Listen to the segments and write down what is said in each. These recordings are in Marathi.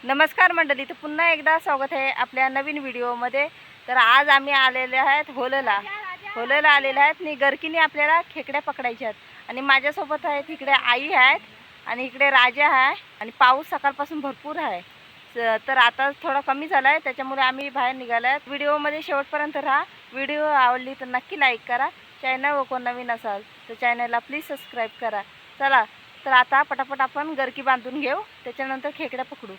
नमस्कार मंडळी, तर पुन्हा एकदा स्वागत आहे आपल्या नवीन व्हिडिओमध्ये। तर आज आम्ही आलेले आहेत होलला आलेले आहेत आणि गरकीने आपल्याला खेकड्या पकडायच्या आहेत। आणि माझ्यासोबत आहेत इकडे आई आहेत आणि इकडे राजा आहे आणि पाऊस सकाळपासून भरपूर आहे। तर आता थोडा कमी झाला आहे, त्याच्यामुळे आम्ही बाहेर निघालो आहे। व्हिडिओमध्ये शेवटपर्यंत राहा। व्हिडिओ आवडली तर नक्की लाईक करा। चॅनल कोण नवीन असाल तर चॅनलला प्लीज सबस्क्राईब करा। चला तर आता पटापट आपण गरकी बांधून घेऊ, त्याच्यानंतर खेकड्या पकडू।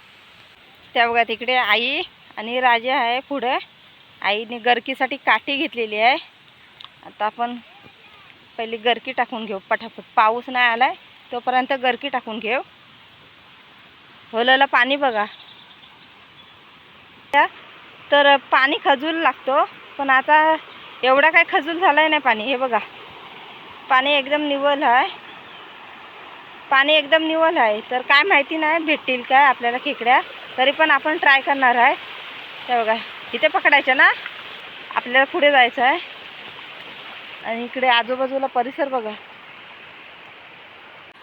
त्या बघा तिकडे आई आणि राजा आहे पुढे। आईने गरकीसाठी काठी घेतलेली आहे। आता आपण पहिली गरकी टाकून घेऊ पटापट, पाऊस नाही आलाय तोपर्यंत गरकी टाकून घेऊ। होलाला पाणी बघा, तर पाणी खजूल लागतो, पण आता एवढा काय खजूल झालाय नाही पाणी। हे बघा पाणी एकदम निवल आहे, पाणी एकदम निवल आहे। तर काय माहिती नाही भेटतील काय आपल्याला खेकड्या, तरी पण आपण ट्राय करणार आहे। हे बघा इथे पकडायचं ना, आपल्याला पुढे जायचं आहे। आणि इकडे आजूबाजूला परिसर बघा।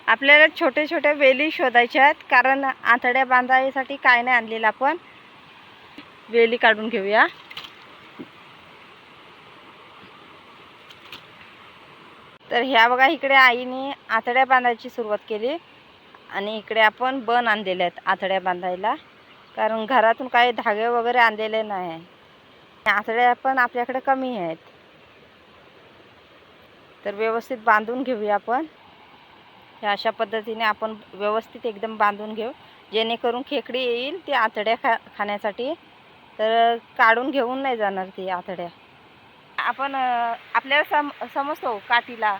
आपल्याला छोटे छोटे वेली शोधायचे आहेत, कारण आतड्या बांधायसाठी काय नाही आणलेलं आपण। वेली काढून घेऊया। तर ह्या बघा इकडे आईने आतड्या बांधायची सुरुवात केली आणि इकडे आपण बन आणलेले आहेत आतड्या बांधायला, कारण घरातून काही धागे वगैरे आणलेले नाही। आतड्या पण आपल्याकडे कमी आहेत, तर व्यवस्थित बांधून घेऊया आपण। ह्या अशा पद्धतीने आपण व्यवस्थित एकदम बांधून घेऊ, जेणेकरून खेकडी येईल ती आतड्या खाण्यासाठी। तर काढून घेऊन नाही जाणार ती आतड्या। आपण आपल्याला समजतो काठीला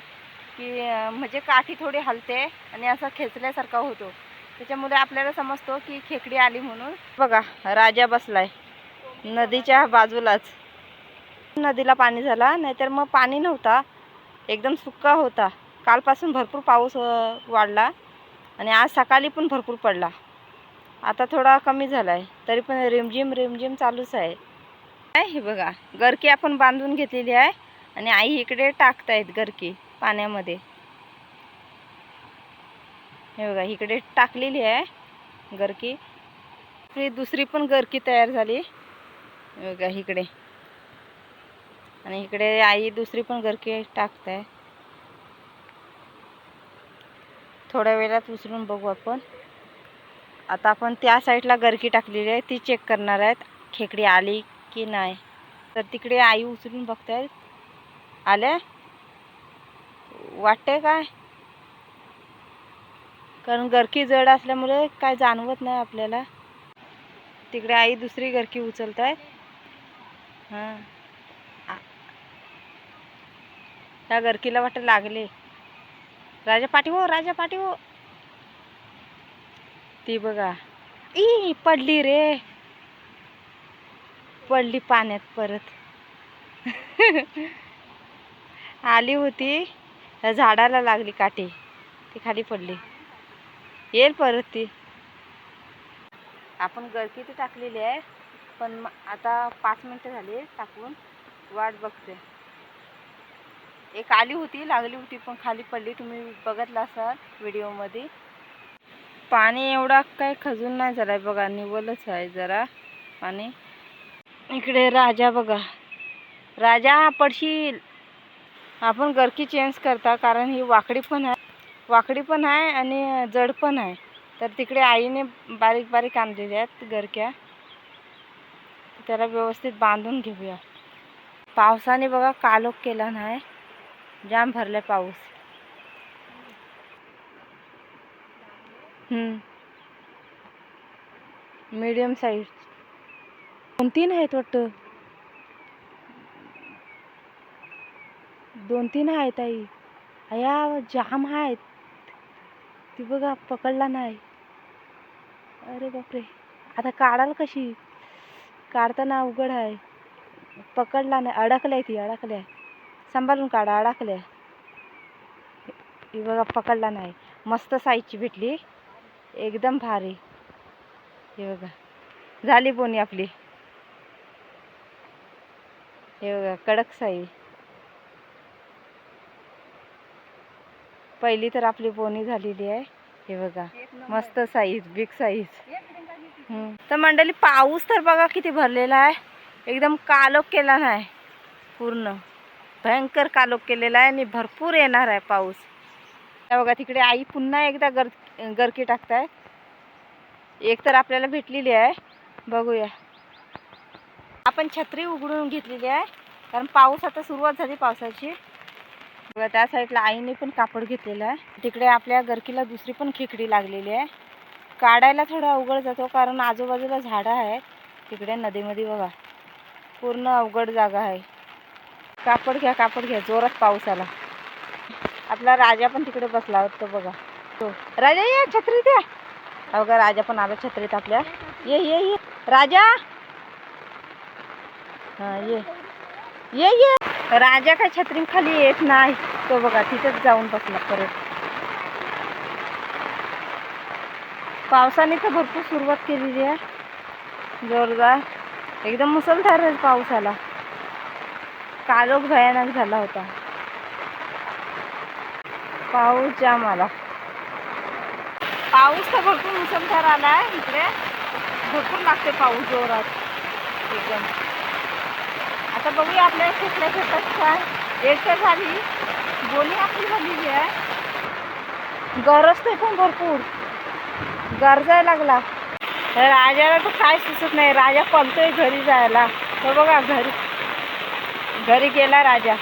की म्हणजे काठी थोडी हलते आणि असं खेचल्यासारखा होतो, त्याच्यामुळे आपल्याला समजतो की खेकडी आली म्हणून। बघा राजा बसलाय नदीच्या बाजूलाच। नदीला पाणी झाला, नाहीतर मग पाणी नव्हता, एकदम सुक्का होता। कालपासून भरपूर पाऊस वाढला आणि आज सकाळी पण भरपूर पडला। आता थोडा कमी झालाय, तरी पण रिमझिम रिमझिम चालूच आहे। हे बघा गरकी आपण बांधून घेतलेली आहे आणि आई इकडे टाकतायत गरकी पाण्यामध्ये। हे बघा इकडे टाकलेली आहे गरकी, दुसरी पण गरकी तयार झाली बघा इकडे। आणि इकडे आई दुसरी पण गरकी टाकताय। थोड्या वेळात उचलून बघू आपण। आता आपण त्या साईडला गरकी टाकलेली आहे, ती चेक करणार आहेत खेकडी आली की नाही। तर तिकडे आई उचलून बघतायत, आल्या वाटते काय, कारण गरकी जड असल्यामुळे काय जाणवत नाही आपल्याला। तिकडे आई दुसरी गरकी उचलत आहेत। हां त्या गरकीला वाटत लागले। राजा पाठी हो, राजा पाठी हो। ती बघा ई पडली रे, पडली पाण्यात परत। आली होती त्या झाडाला लागली काठी, ती खाली पडली, येईल परत ती। आपण गरकी ती टाकलेली आहे, पण आता 5 मिनिटं झाली टाकून, वाट बघते। एक आली होती, लागली होती, पण खाली पडली, तुम्ही बघितलं असाल व्हिडिओमध्ये। पाणी एवढा काय खजून नाही झालाय बघा, निवलच आहे जरा पाणी। इकडे राजा बघा, राजा पडशील। आपण गरकी चेंज करता, कारण ही वाकडी पण आहे आणि जड पण आहे। तर तिकडे आईने बारीक बारीक आणलेल्या आहेत गरक्या, त्याला व्यवस्थित बांधून घेऊया। पावसाने बघा कालोख केला नाही, जाम भरले पाऊस। मीडियम साईज 2-3 आहेत वाटतं, 2-3 आहेत आई। अया जाम आहेत, ती बघा पकडला नाही। अरे बापरे, आता काढाल कशी, काढताना अवघड आहे। पकडला नाही, अडकलंय, ती अडकल्या, सांभाळून काढा, अडकल्या। ही बघा पकडला नाही, मस्त साईजची भेटली, एकदम भारी। हे बघा झाली बोनी आपली, हे बघा कडक साईज। पहिली तर आपली बोनी झालेली आहे। हे बघा मस्त साईज, बिग साईज। तर मंडळी पाऊस तर बघा किती भरलेला आहे, एकदम कालोख केला नाही, पूर्ण भयंकर कालोख केलेला आहे आणि भरपूर येणार आहे पाऊस. बघा तिकडे आई पुन्हा एकदा गरकी टाकताय. एक तर आपल्याला भेटलेली आहे, बघूया. आपण छत्री उघडून घेतलेली आहे कारण पाऊस आता सुरुवात झाली पावसाची. बघा त्या साईडला आईने पण कापड घेतलेलं आहे. तिकडे आपल्या गरकीला दुसरी पण खेकडी लागलेली आहे. काढायला थोडा अवघड जातो कारण आजूबाजूला झाडं आहेत. तिकडे नदीमध्ये बघा पूर्ण अवघड जागा आहे. कापड घ्या, कापड घ्या, जोरात पाऊस आला. आपला राजा पण तिकडे बसला होता बघा. तो राजा ये, छत्री द्या. बघा राजा पण आला छत्रीत आपल्या. ये ये ये राजा, हां ये ये ये. राजा काय छत्री खाली येत नाही, तो बघा तिथेच जाऊन बसला परत. पावसाने तर भरपूर सुरुवात केलेली आहे, जोरदार एकदम मुसळधार पाऊस आला. कालोख भयानक झाला होता, पाऊस जाम आला. पाऊस तर भरपूर मुसळधार आला आहे. इकडे भरपूर लागते पाऊस जोरात एकदम. आता बघूया आपल्या खेकड्या भेटतात काय. एक तर झाली, बोली आपली झालेली आहे. गरजते पण भरपूर, गरजायला लागला. तर राजाला तर काय सुचत नाही, राजा पळतोय घरी जायला. तो बघा घरी गेला राजा.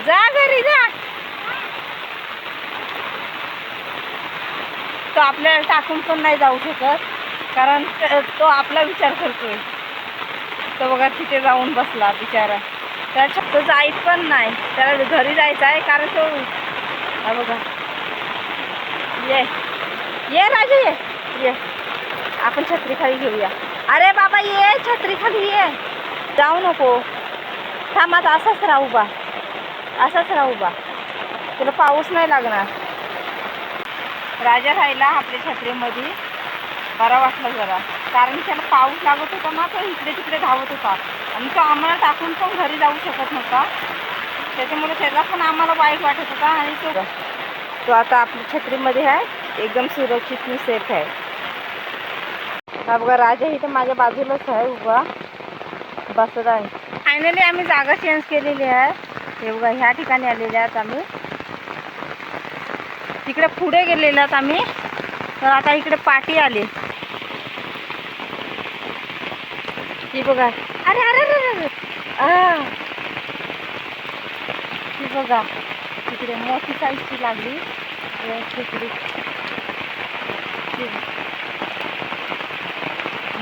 जा घरी जा. तो आपल्याला टाकून पण नाही जाऊ शकत कारण तो आपला विचार करतोय. तो बघा तिथे जाऊन बसला बिचारा. त्याच्या तो जायत पण नाही, त्याला घरी जायचं आहे कारण तो हा बघा. ये ये राजा ये ये, आपण छत्री खाली घेऊया. अरे बाबा ये, छत्री खाली ये, जाऊ नको. थांब आता, असाच राहा उभा, असाच राहा उभा, तुला पाऊस नाही लागणार. राजा राहिला आपल्या छत्रीमध्ये, बरा वाटला जरा कारण त्याला पाऊस लागत होता ना, तो इकडे तिकडे धावत होता आणि तो आम्हाला टाकून पण घरी जाऊ शकत नव्हता. त्याच्यामुळे त्याला पण आम्हाला वाईट वाटत होता आणि तो आता आपल्या छत्रीमध्ये आहे, एकदम सुरक्षित मी सेफ आहे. हा बघा राजा इथं माझ्या बाजूलाच आहे उभा बसत आहे. फायनली आम्ही जागा चेंज केलेली आहे. हे बघा ह्या ठिकाणी आलेले आहेत आम्ही, तिकडे पुढे गेलेले आहेत आम्ही. तर आता इकडे पाठी आली. ही बघा, अरे अरे अरे ही बघा तिकडे मोठी साईजची लागली खेकडी,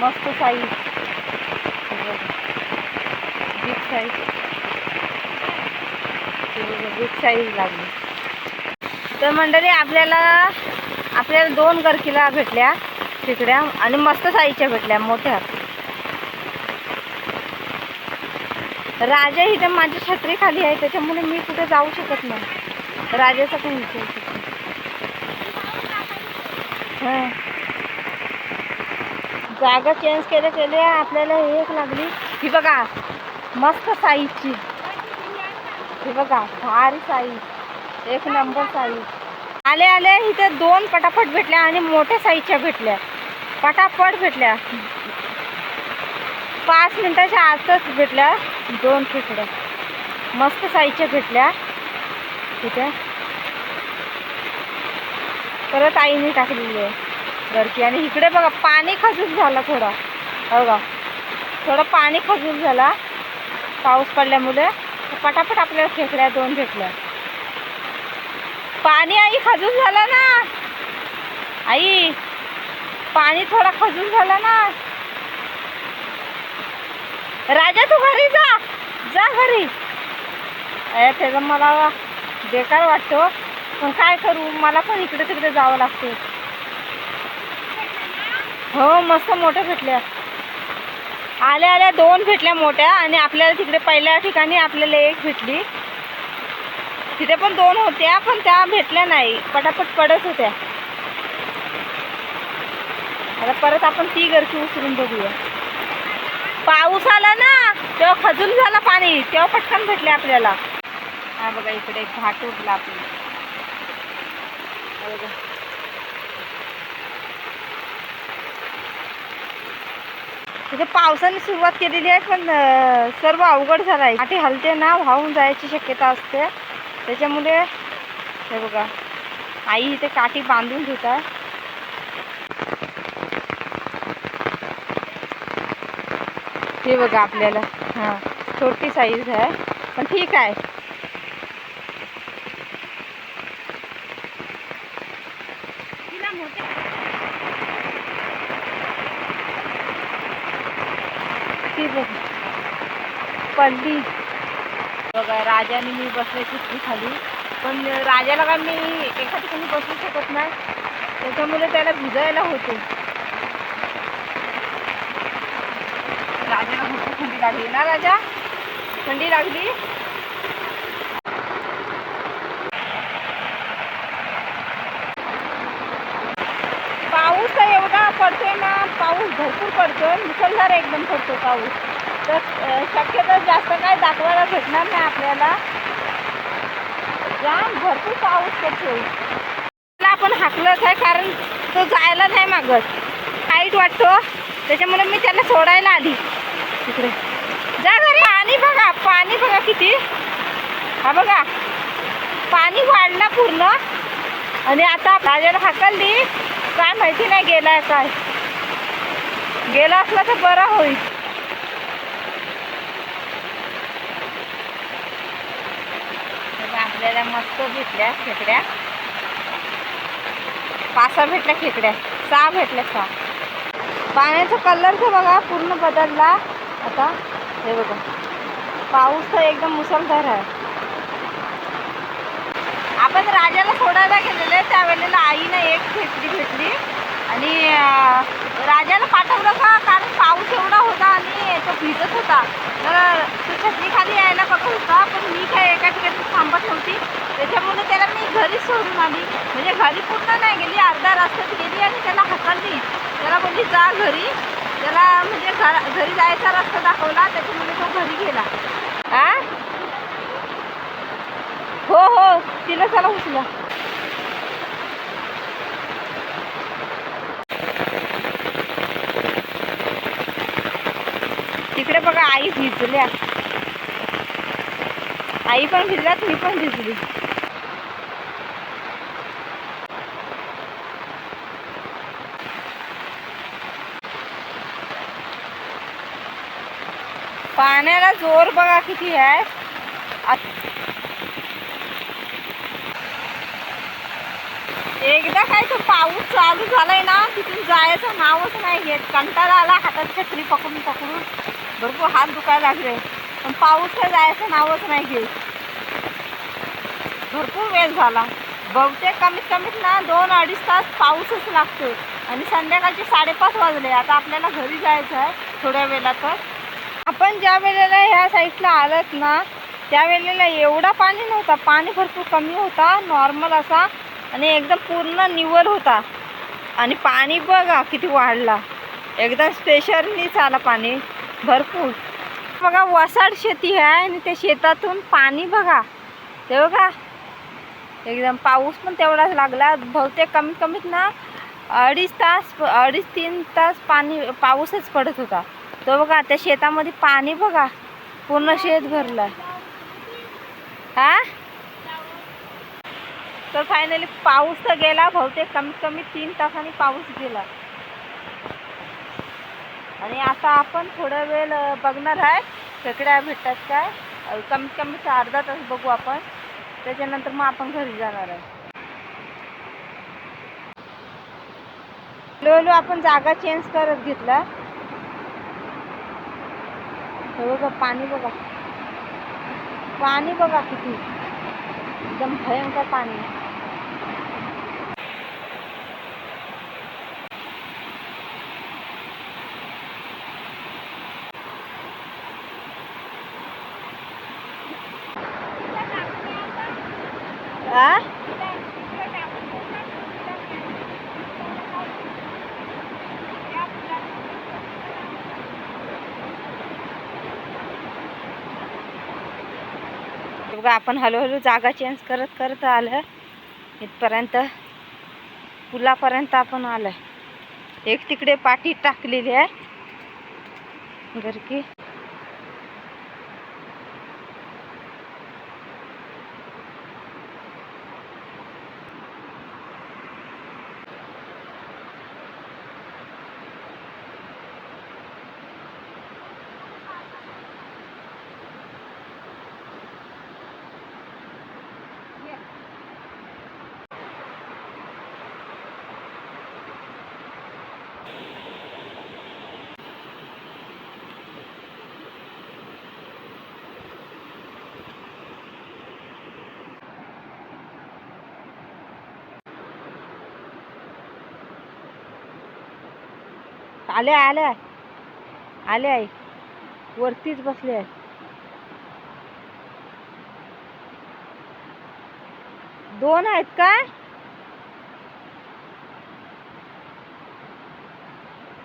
मस्त size, big size, big size लागली. तर मंडळी आपल्याला 2 गरकीला भेटल्या तिकड्या आणि मस्त साईजच्या भेटल्या मोठ्या. राजा इथं माझी छत्री खाली आहे त्याच्यामुळे मी कुठे जाऊ शकत नाही. राजाचा पण विचारू शकतो. हां जागा चेंज केल्या आपल्याला एक लागली. ही बघा मस्त साईजची, ही बघा भारी साईज, एक नंबर साईज. आले इथे 2 पटापट भेटल्या आणि मोठ्या साईजच्या भेटल्या, पटापट भेटल्या. 5 मिनिटाच्या आतच भेटल्या 2 खेकड्या, मस्त साईजच्या भेटल्या तिथे. परत आईने टाकलेली आहे गरकी. आणि इकडे बघा पाणी खजूर झाला थोडा, बघा थोडं पाणी खजूर झाला पाऊस पडल्यामुळे. पटापट आपल्याला खेकड्या 2 भेटल्या. पाणी आई खजूर झाला ना, आई पाणी थोडा खजूर झाला ना. राजा तू घरी जा, जा घरी. त्याचा मला बेकार वाटतो पण काय करू, मला पण इकडे तिकडे जावं लागतं. हो मस्त मोठ्या भेटल्या. आल्या 2 भेटल्या मोठ्या आणि आपल्याला तिकडे पहिल्या ठिकाणी आपल्याला 1 भेटली. तिथे पण 2 होत्या पण त्या भेटल्या नाही, पटापट पडत होत्या. आता परत आपण ती गरकी उचलून बघूया. पाऊस आला ना तेव्हा खजूल झाला पाणी, तेव्हा पटकन भेटले आपल्याला. हा बघा इकडे एक घाट उठला आपली. तिथे पावसाने सुरुवात केलेली आहे, पण सर्व अवघड झालं आहे. काठी हलते ना, वाहून जायची शक्यता असते. त्याच्यामुळे हे बघा, आई इथे काठी बांधून ठेवतात. हे बघा आपल्याला छोटी साईज आहे, पण ठीक आहे. ती बघ पडली बघा. राजाने मी बसल्याची खाली, पण राजाला काय मी एका ठिकाणी बसू शकत नाही, त्याच्यामुळे त्याला भिजायला होते. राजाला भरपूर थंडी लागली ना. राजा थंडी लागली. पाऊस एवढा पडतोय ना, पाऊस भरपूर पडतोय, मुसळधार एकदम पडतो पाऊस. तर शक्यतो जास्त काय दाखवायला भेटणार नाही आपल्याला. जाम भरपूर पाऊस पडतोय. त्याला आपण हाकलत आहे, कारण तो जायला नाही मागत. टाईट वाटतो, त्याच्यामुळे मी त्याला सोडायला आली. तिकडे जा घरी. पाणी बघा किती. हा बघा, पाणी वाढलं पूर्ण. आणि आता राजाला हाकलली, काय माहिती नाही गेलाय काय. गेला असला तर बरं होईल. आपल्याला मस्त भेटल्या खेकड्या. 5 भेटल्या खेकड्या, 6 भेटल्या. 6 पाण्याचा कलर तर बघा पूर्ण बदलला आता. हे बघा, पाऊस तर एकदम मुसळधार आहे. आपण राजाला सोडायला गेलेले, त्यावेळेला आईने एक खेकडी भेटली आणि राजाला पाठवलं का, कारण पाऊस एवढा होता आणि तो भिजत होता. तर तो छत्री खाली यायला बघत होता, पण मी काय एका ठिकाणी थांबत नव्हती, त्याच्यामुळे त्याला मी घरीच सोडून आली. म्हणजे घरी पूर्ण नाही गेली, अर्धा रस्त्यात गेली आणि त्याला हाकलली. त्याला बोलली जा घरी. त्याला म्हणजे घरी जायचा रस्ता दाखवला, त्याच्यामुळे तो घरी गेला. हो तिला चला उचला. तिकडे बघा आई भिजल्या. आई पण भिजल्यात, मी पण भिजली. पाण्याला जोर बघा किती आहे. एकदा काय तो पाऊस चालू झालाय ना, तिथून जायचं नावच नाही घेत. कंटाळा आला, हातात छत्री पकडून भरपूर हात दुखायला लागले, पण पाऊस काय जायचं नावच नाही घेत. भरपूर वेळ झाला. बहुतेक कमीत ना 2-2.5 तास पाऊसच लागतो. आणि संध्याकाळचे 5:30 वाजले. आता आपल्याला घरी जायचं आहे थोड्या वेळातच. आपण ज्या वेळेला ह्या साईडला आलत ना, त्यावेळेला एवढा पाणी नव्हता. पाणी भरपूर कमी होता, नॉर्मल असा, आणि एकदम पूर्ण निव्वळ होता. आणि पाणी बघा किती वाढला, एकदम स्पेशलनीच आला पाणी भरपूर. बघा वसाड शेती आहे आणि त्या शेतातून पाणी बघा. ते बघा एकदम पाऊस पण तेवढाच लागला. बहुतेक कमीत ना 2.5-3 तास पाऊसच पडत होता. तो बघा त्या शेतामध्ये पाणी बघा, पूर्ण शेत भरलं. तर फायनली पाऊस तर गेला. बहुतेक कमीत 3 तासांनी पाऊस गेला. आणि आता आपण थोडा वेळ बघणार आहे खेकड्या भेटतात काय. कमीत अर्धा तास बघू आपण, त्याच्यानंतर मग आपण घरी जाणार आहे. हळूहळू आपण जागा चेंज करत घेतला. हे बघा पाणी बघा, पाणी बघा किती एकदम भयंकर पाणी. बघा आपण हळूहळू जागा चेंज करत आलं. इथपर्यंत पुलापर्यंत आपण आलं. एक तिकडे पाठी टाकलेली आहे, गरकी आले आले आले आई वरतीच बसले आहे. दोन आहेत काय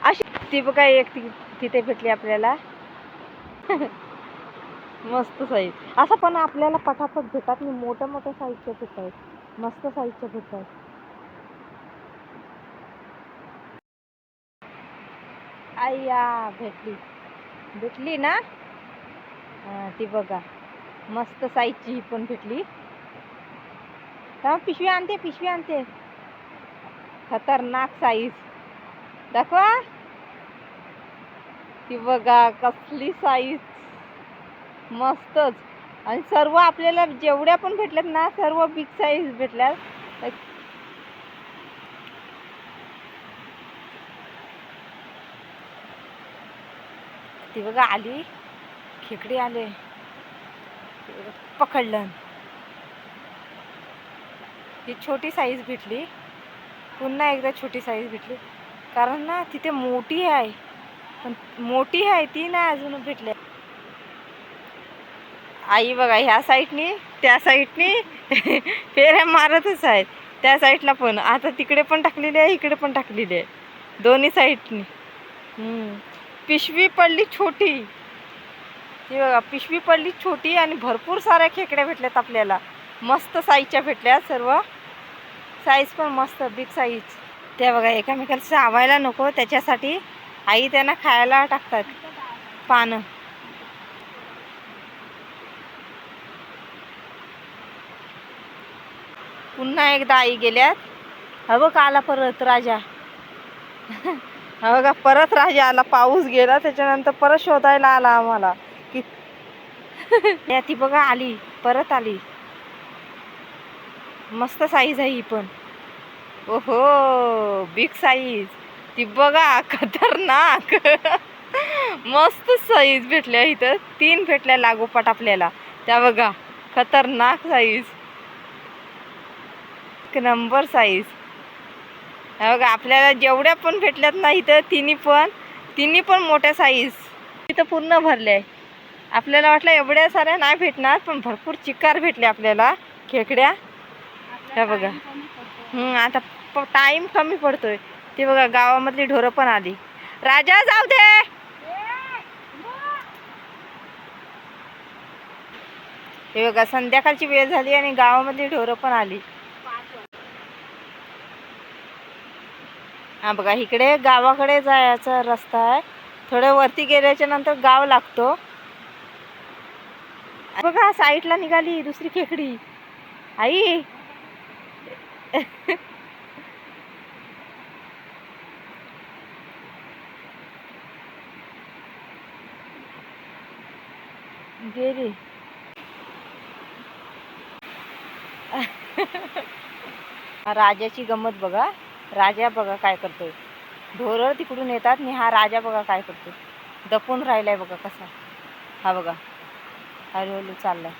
अशी ती बघा एक तिथे भेटली आपल्याला. मस्त साईज असं पण आपल्याला पटापट भेटतात नाही. मोठ्या मोठ्या साईजच्या भेटत आहेत. मस्त साईजच्या भेटत आहेत. आय्या भेटली भेटली ना. ती बघा मस्त साईजची ही पण भेटली. पिशवी आणते पिशवी आणते. खतरनाक साईज दाखवा. ती बघा कसली साईज मस्तच. आणि सर्व आपल्याला जेवढ्या पण भेटल्यात ना सर्व बिग साईज भेटल्यात. ती बघा आली खेकडी आले पकडलं. ही छोटी साईज भेटली. पुन्हा एकदा छोटी साईज भेटली कारण ना तिथे मोठी आहे पण मोठी आहे ती नाही अजून भेटल्या. आई बघा ह्या साईडनी त्या साईडनी फेऱ्या मारतच आहेत. त्या साईडला पण आता तिकडे पण टाकलेली आहे इकडे पण टाकलेली आहे दोन्ही साईडनी. पिशवी पडली छोटी. ती बघा पिशवी पडली छोटी आणि भरपूर साऱ्या खेकड्या भेटल्यात आपल्याला. मस्त साईजच्या भेटल्या सर्व. साईज पण मस्त बिग साईज. त्या बघा एकामेकाला चावायला नको त्याच्यासाठी आई त्यांना खायला टाकतात पानं. पुन्हा एकदा आई गेल्यात. हा बघा आला परत राजा. हा बघा परत राजा आला. पाऊस गेला त्याच्यानंतर परत शोधायला आला आम्हाला की ती बघा आली परत आली. मस्त साईज आहे ही पण. ओहो बिग साईज. ती बघा खतरनाक. मस्त साईज भेटल्या इथं. 3 भेटल्या लागोपाठ आपल्याला. त्या बघा खतरनाक साईज एक नंबर साईज. बघा आपल्याला जेवढ्या पण भेटल्यात ना इथं तिन्ही पण मोठ्या साईज. इथं पूर्ण भरले. आपल्याला वाटलं एवढ्या साऱ्या नाही भेटणार पण भरपूर चिकार भेटले आपल्याला खेकड्या. त्या बघा आता टाइम कमी पडतोय. ते बघा गावामधली ढोरं पण आली. राजा जाऊ दे. हे बघा संध्याकाळची वेळ झाली आणि गावामधली ढोरं पण आली. हा बघा इकडे गावाकडे जायचा रस्ता आहे. थोड्या वरती गेल्याच्या नंतर गाव लागतो. बघा साईडला निघाली दुसरी खेकडी. आई गेली. राजाची गंमत बघा. राजा बघा काय करतोय. ढोरं तिकडून येतात आणि हा राजा बघा काय करतोय. दपून राहिलाय बघा कसा. हा बघा हळूहळू चाललाय.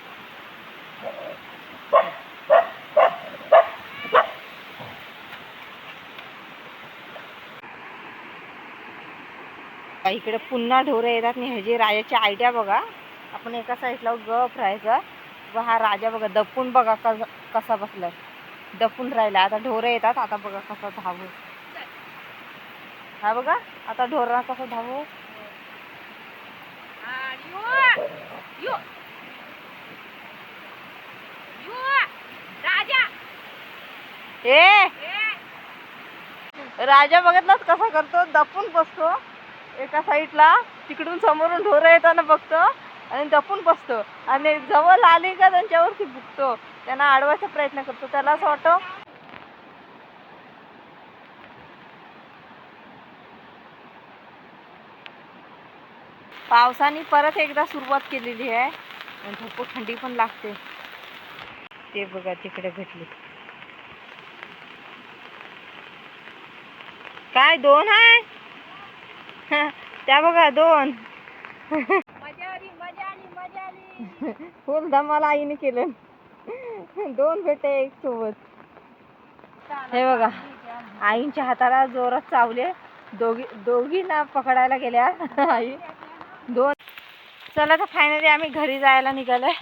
इकडे पुन्हा ढोरं येतात आणि ह्याची राजाची आयडिया बघा. आपण एका साईडला गप राहायचं. व हा राजा बघा दपून बघा कसा बसलाय. दपून राहिला. आता ढोरं येतात. आता बघा कसं धावू. हा बघा आता ढोरा कसं धावू. राजा बघितलाच कसा करतो. दपून बसतो एका साईडला तिकडून समोरून ढोरं येताना बघतो आणि दपून बसतो आणि जवळ आली का त्यांच्यावरती भुकतो, त्यांना अडवायचा प्रयत्न करतो. त्याला असं वाटतं पावसाने परत एकदा सुरुवात केलेली आहे आणि भरपूर थंडी पण लागते. ते बघा तिकडे भेटली. काय 2 आहे त्या बघा 2. फुल धमाल आईने केलं. 2 भेटे एक सोबत. हे बघा आईंच्या हाताला जोरात चावले. दोघींना पकडायला गेल्या आई 2. चला तर फायनली आम्ही घरी जायला निघालोय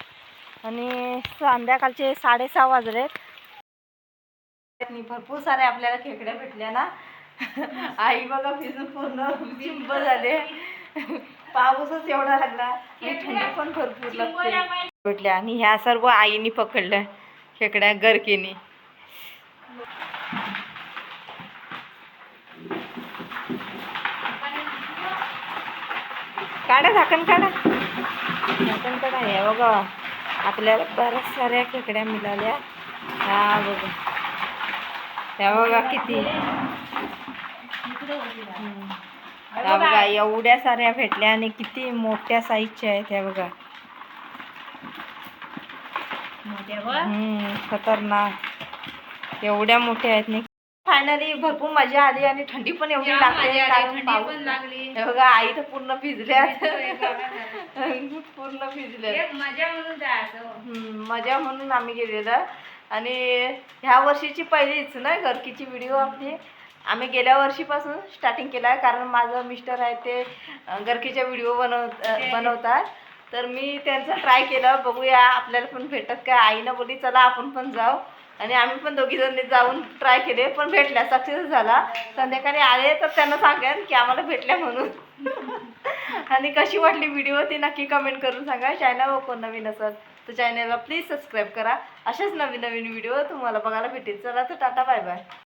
आणि संध्याकाळचे 6:30 वाजलेत. भरपूर सारे आपल्याला खेकड्या भेटल्या ना. आई बघा भिजून पूर्ण चिंब झाले. पाऊसच एवढा लागला आणि थंडी पण भरपूर लागते भेटल्या आणि ह्या सर्व आईनी पकडल्या खेकड्या गरकेनी. काढा झाकण काढा. झाकण काढा. हे बघा आपल्याला बऱ्याच साऱ्या खेकड्या मिळाल्या. हा बघा त्या बघा किती. हा बघा एवढ्या साऱ्या भेटल्या आणि किती मोठ्या साईजच्या आहेत. ह्या बघा खतरनाक एवढ्या मोठ्या आहेत नाही. फायनली भरपूर मजा आली आणि थंडी पण एवढी लागते कारण पाऊस लागली. हे बघा आई तर पूर्ण भिजल्या. पूर्ण भिजल्या. मजा म्हणून आम्ही गेलेलं. आणि ह्या वर्षीची पहिलीच ना गरकीची व्हिडिओ आपली. आम्ही गेल्या वर्षीपासून स्टार्टिंग केलं आहे कारण माझं मिस्टर आहे ते गरकीच्या व्हिडिओ बनवतात. तर मी त्यांचं ट्राय केलं बघूया आपल्याला पण भेटत काय. आईनं बोलली चला आपण पण जाऊ आणि आम्ही पण दोघीजणी जाऊन ट्राय केले पण भेटल्या, सक्सेस झाला. संध्याकाळी आले तर त्यांना सांगेन की आम्हाला भेटल्या म्हणून. आणि कशी वाटली व्हिडिओ ती नक्की कमेंट करून सांगा. चॅनलवर कोण नवीन असेल तर चॅनलला प्लीज सबस्क्राईब करा. असेच नवीन नवीन व्हिडिओ तुम्हाला बघायला भेटेल. चला तर टाटा बाय बाय.